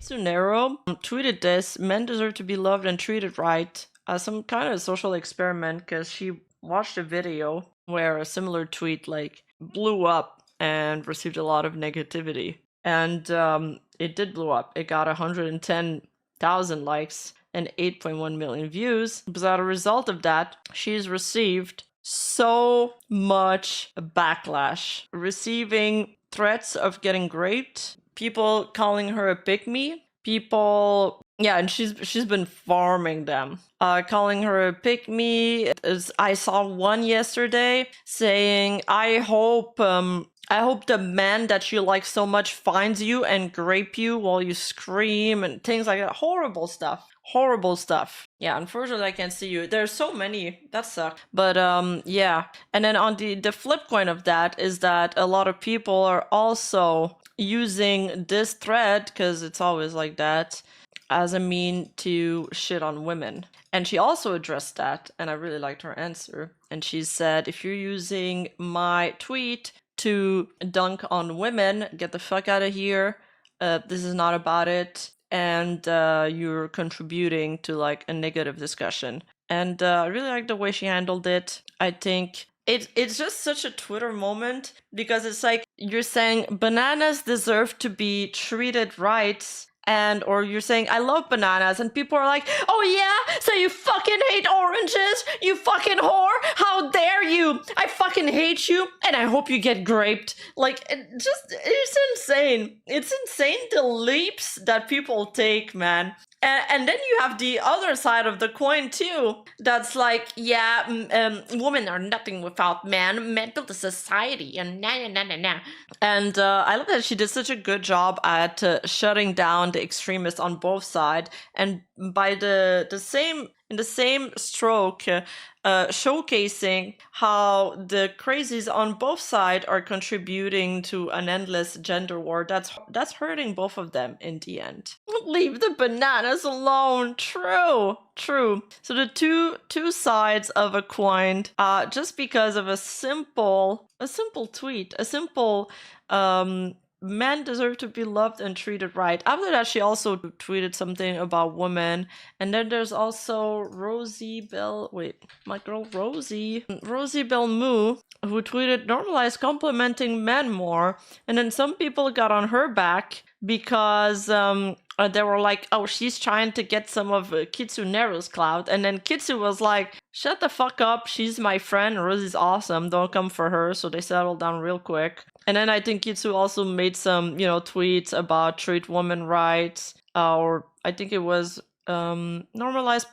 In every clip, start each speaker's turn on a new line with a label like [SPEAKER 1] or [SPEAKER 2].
[SPEAKER 1] Kitsunero tweeted this: men deserve to be loved and treated right, as some kind of social experiment, because she watched a video where a similar tweet like blew up and received a lot of negativity. And it did blow up. It got 110,000 likes and 8.1 million views. But as a result of that, she's received so much backlash, receiving threats of getting raped, people calling her a pick-me, people, yeah, and she's been farming them, calling her a pick-me. I saw one yesterday saying, I hope the man that you like so much finds you and grape you while you scream and things like that. Horrible stuff. Horrible stuff. Yeah, unfortunately I can't see you. There's so many. That sucks. But yeah. And then on the flip coin of that is that a lot of people are also using this thread, because it's always like that, as a mean to shit on women. And she also addressed that, and I really liked her answer. And she said, if you're using my tweet to dunk on women, get the fuck out of here. This is not about it. And you're contributing to like a negative discussion. And I really like the way she handled it. I think it's just such a Twitter moment, because it's like you're saying bananas deserve to be treated right, and or you're saying I love bananas, and people are like, oh yeah, so you fucking hate oranges, you fucking whore, how dare you, I fucking hate you, and I hope you get graped. Like, it's insane. It's insane the leaps that people take, man. And then you have the other side of the coin too. That's like, yeah, women are nothing without men. Men build a society, and nah. And I love that she did such a good job at shutting down the extremists on both sides, and by the same stroke, showcasing how the crazies on both sides are contributing to an endless gender war that's hurting both of them in the end. Leave the bananas alone. True. So the two sides of a coin, just because of a simple tweet, a simple men deserve to be loved and treated right. After that, she also tweeted something about women. And then there's also Rosie Bell Moo, who tweeted, normalize complimenting men more. And then some people got on her back because they were like, oh, she's trying to get some of Kitsunero's clout. And then Kitsu was like, shut the fuck up, she's my friend, Rosie's awesome, don't come for her. So they settled down real quick. And then I think Kitsu also made some, tweets about treat women rights, or I think it was normalize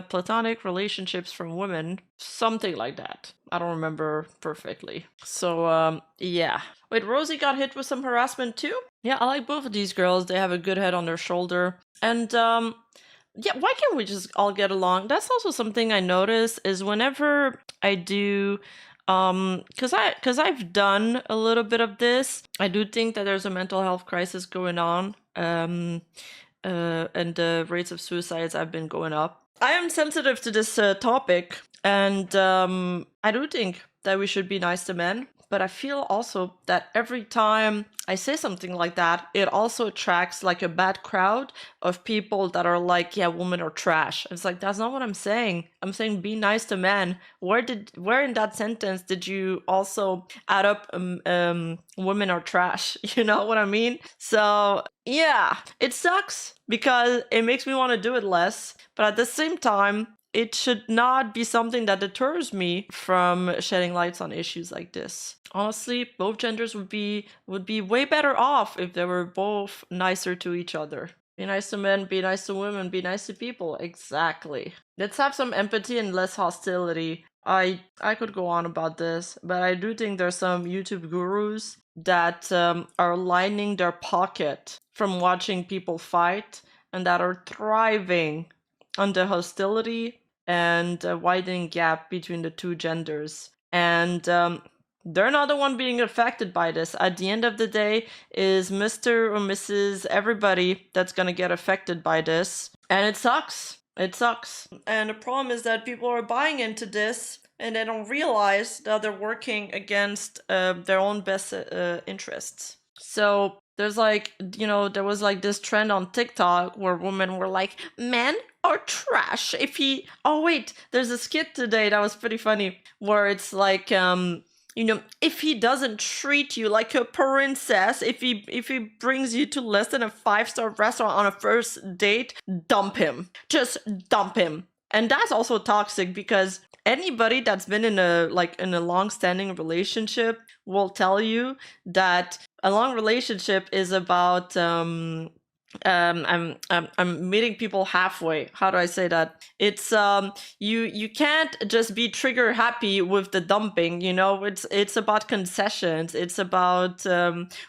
[SPEAKER 1] platonic relationships from women, something like that. I don't remember perfectly. So yeah. Wait, Rosie got hit with some harassment too? Yeah, I like both of these girls. They have a good head on their shoulder. And yeah, why can't we just all get along? That's also something I notice, is whenever I do because I've done a little bit of this, I do think that there's a mental health crisis going on, and the rates of suicides have been going up. I am sensitive to this topic, and I do think that we should be nice to men. But I feel also that every time I say something like that, it also attracts like a bad crowd of people that are like, yeah, women are trash. It's like, that's not what I'm saying. I'm saying be nice to men. Where in that sentence did you also add up women are trash? You know what I mean? So yeah, it sucks because it makes me want to do it less. But at the same time, it should not be something that deters me from shedding lights on issues like this. Honestly, both genders would be way better off if they were both nicer to each other. Be nice to men, be nice to women, be nice to people. Exactly. Let's have some empathy and less hostility. I could go on about this, but I do think there's some YouTube gurus that are lining their pocket from watching people fight, and that are thriving on the hostility and widening gap between the two genders. And they're not the one being affected by this. At the end of the day, is Mr. or Mrs. everybody that's gonna get affected by this. And it sucks. It sucks. And the problem is that people are buying into this and they don't realize that they're working against their own best interests. So There's like, there was like this trend on TikTok where women were like, men are trash. Oh wait, there's a skit today that was pretty funny where it's like, if he doesn't treat you like a princess, if he brings you to less than a 5-star restaurant on a first date, dump him. Just dump him. And that's also toxic because anybody that's been in a long-standing relationship will tell you that a long relationship is about I'm meeting people halfway. How do I say that? It's you can't just be trigger happy with the dumping, it's about concessions, it's about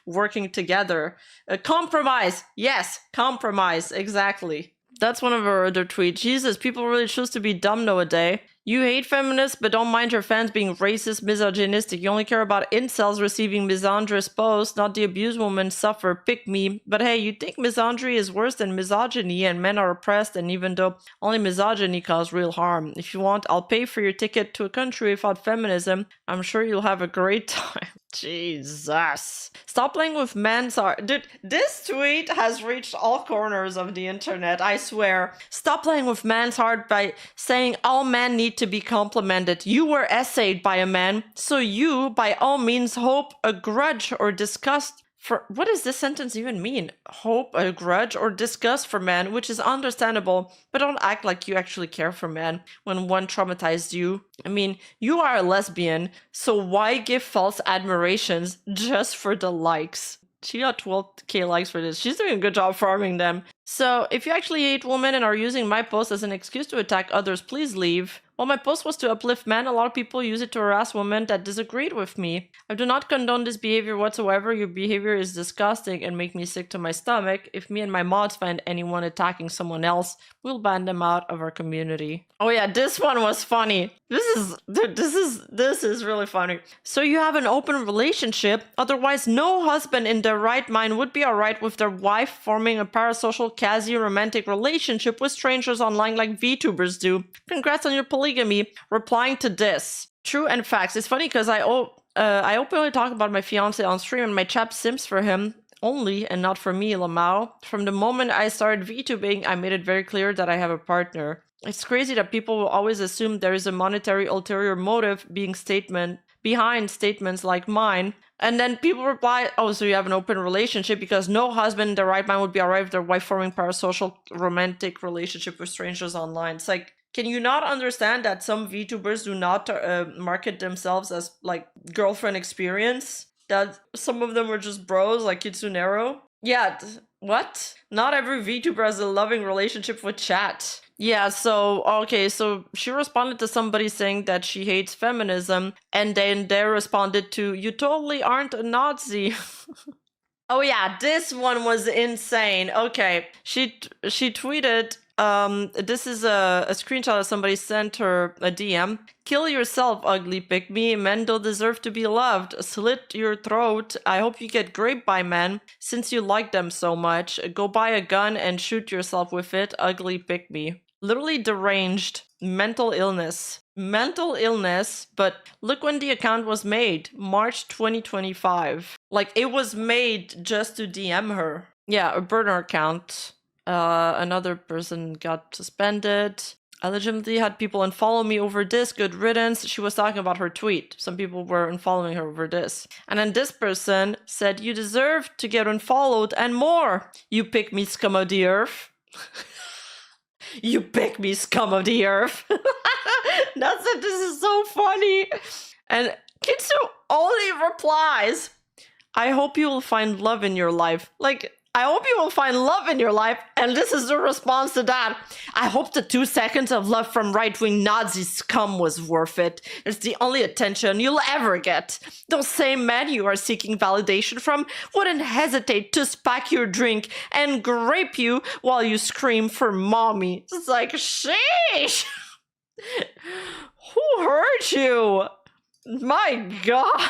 [SPEAKER 1] working together. Compromise. Yes, compromise, exactly. That's one of our other tweets. Jesus, people really choose to be dumb nowadays. You hate feminists, but don't mind your fans being racist, misogynistic. You only care about incels receiving misandrous posts, not the abused woman suffer. Pick me. But hey, you think misandry is worse than misogyny and men are oppressed, and even though only misogyny causes real harm. If you want, I'll pay for your ticket to a country without feminism. I'm sure you'll have a great time. Jesus. Stop playing with men. Sorry. Dude, this tweet has reached all corners of the internet, I swear. Stop playing with man's heart by saying all men need to be complimented. You were essayed by a man, so you, by all means, hope, a grudge, or disgust for... What does this sentence even mean? Hope, a grudge, or disgust for men, which is understandable, but don't act like you actually care for men when one traumatized you. I mean, you are a lesbian, so why give false admirations just for the likes? She got 12k likes for this. She's doing a good job farming them. So, if you actually hate women and are using my post as an excuse to attack others, please leave. While my post was to uplift men, a lot of people use it to harass women that disagreed with me. I do not condone this behavior whatsoever. Your behavior is disgusting and make me sick to my stomach. If me and my mods find anyone attacking someone else, we'll ban them out of our community. Oh yeah, this one was funny. This is really funny. So you have an open relationship, otherwise no husband in their right mind would be alright with their wife forming a parasocial quasi-romantic relationship with strangers online like VTubers do. Congrats on your polygamy. Replying to this. True and facts. It's funny because I openly talk about my fiance on stream and my chap simps for him only and not for me, Lamau. From the moment I started VTubing, I made it very clear that I have a partner. It's crazy that people will always assume there is a monetary ulterior motive behind statements like mine. And then people reply, oh, so you have an open relationship because no husband in their right mind would be alright with their wife forming parasocial romantic relationship with strangers online. It's like, can you not understand that some VTubers do not market themselves as like girlfriend experience? That some of them are just bros like Kitsunero? Yeah, what? Not every VTuber has a loving relationship with chat. Yeah, so, okay, so she responded to somebody saying that she hates feminism, and then they responded to, you totally aren't a Nazi. Oh yeah, this one was insane. Okay, she tweeted, this is a screenshot of somebody sent her a DM. Kill yourself, ugly pick-me. Men don't deserve to be loved. Slit your throat. I hope you get raped by men, since you like them so much. Go buy a gun and shoot yourself with it, ugly pick-me. Literally deranged. Mental illness. Mental illness, but look when the account was made. March 2025. Like, it was made just to DM her. Yeah, a burner account. Another person got suspended. I legitimately had people unfollow me over this. Good riddance. She was talking about her tweet. Some people were unfollowing her over this. And then this person said, you deserve to get unfollowed and more. You pick me, scum of the earth. You pick me, scum of the earth. That's it. This is so funny. And Kitsu only replies, I hope you will find love in your life. Like, I hope you will find love in your life. And this is the response to that. I hope the 2 seconds of love from right-wing Nazi scum was worth it. It's the only attention you'll ever get. Those same men you are seeking validation from wouldn't hesitate to spack your drink and grape you while you scream for mommy. It's like, sheesh. Who hurt you? My God.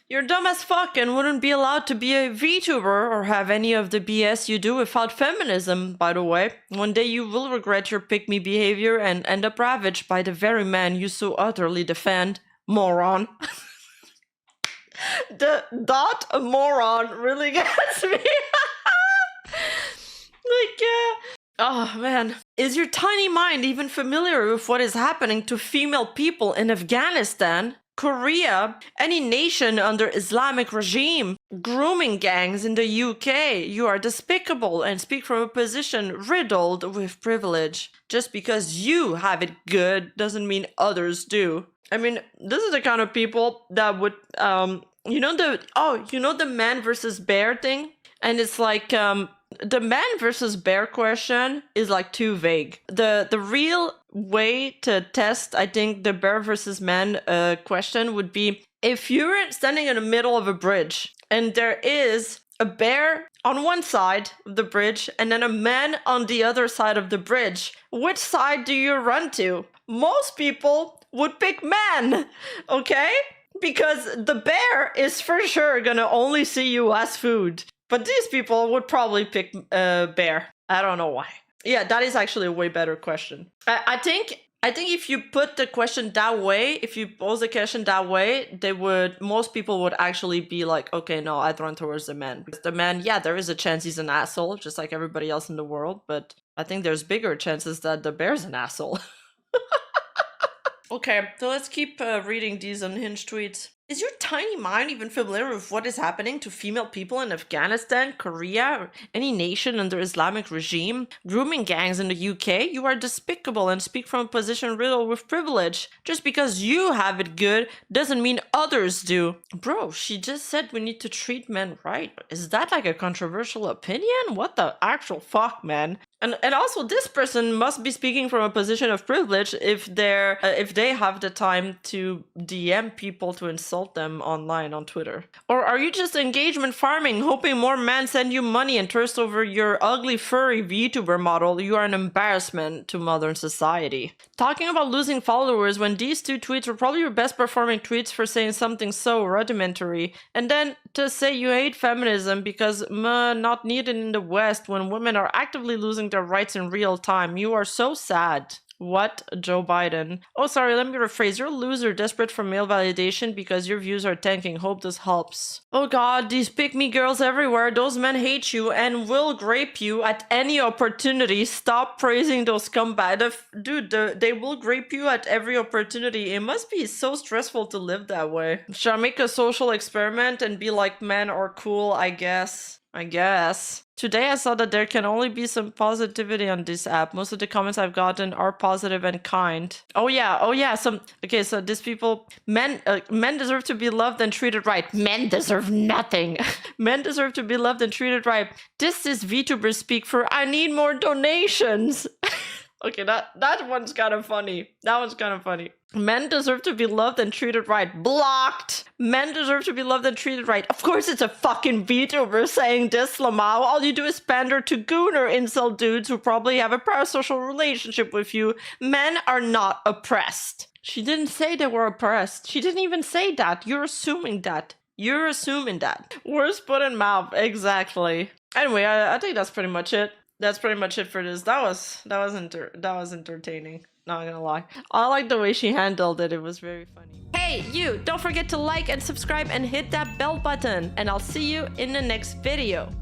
[SPEAKER 1] You're dumb as fuck and wouldn't be allowed to be a VTuber or have any of the BS you do without feminism, by the way. One day you will regret your pick-me behavior and end up ravaged by the very man you so utterly defend. Moron. The dot moron really gets me. Oh man. Is your tiny mind even familiar with what is happening to female people in Afghanistan, Korea, any nation under Islamic regime, grooming gangs in the UK? You are despicable and speak from a position riddled with privilege. Just because you have it good doesn't mean others do. I mean, this is the kind of people that would, you know the man versus bear thing? And it's like, the man versus bear question is like too vague. The real way to test, I think, the bear versus man question would be if you're standing in the middle of a bridge and there is a bear on one side of the bridge and then a man on the other side of the bridge. Which side do you run to? Most people would pick man, okay? Because the bear is for sure gonna only see you as food. But these people would probably pick bear. I don't know why. Yeah, that is actually a way better question. I think if you put the question that way, if you pose the question that way, most people would actually be like, okay, no, I'd run towards the man. Because the man, yeah, there is a chance he's an asshole, just like everybody else in the world. But I think there's bigger chances that the bear's an asshole. Okay, so let's keep reading these unhinged tweets. Is your tiny mind even familiar with what is happening to female people in Afghanistan, Korea, or any nation under Islamic regime? Grooming gangs in the UK? You are despicable and speak from a position riddled with privilege. Just because you have it good doesn't mean others do. Bro, she just said we need to treat men right. Is that like a controversial opinion? What the actual fuck, man? And also, this person must be speaking from a position of privilege if they have the time to DM people to insult them online on Twitter. Or are you just engagement farming, hoping more men send you money and thirst over your ugly furry VTuber model? You are an embarrassment to modern society. Talking about losing followers when these two tweets were probably your best performing tweets for saying something so rudimentary. And then to say you hate feminism because not needed in the West when women are actively losing their rights in real time. You are so sad. What? Joe Biden. Oh, sorry, let me rephrase. You're a loser desperate for male validation because your views are tanking. Hope this helps. Oh god, these pick-me girls everywhere. Those men hate you and will grape you at any opportunity. Stop praising those scumbags. Dude, they will grape you at every opportunity. It must be so stressful to live that way. Should I make a social experiment and be like, men are cool, I guess? Today I saw that there can only be some positivity on this app. Most of the comments I've gotten are positive and kind. Oh yeah. Okay, so these people, men deserve to be loved and treated right. Men deserve nothing. Men deserve to be loved and treated right. This is VTuber speak for I need more donations. Okay, that one's kind of funny. Men deserve to be loved and treated right. Blocked. Men deserve to be loved and treated right. Of course it's a fucking VTuber saying this, Lamau. All you do is pander to gooner incel dudes who probably have a parasocial relationship with you. Men are not oppressed. She didn't say they were oppressed. She didn't even say that. You're assuming that. Words put in mouth. Exactly. Anyway, I think that's pretty much it. That's pretty much it for this. That was entertaining. Not gonna lie. I like the way she handled it. It was very funny. Hey, you! Don't forget to like and subscribe and hit that bell button. And I'll see you in the next video.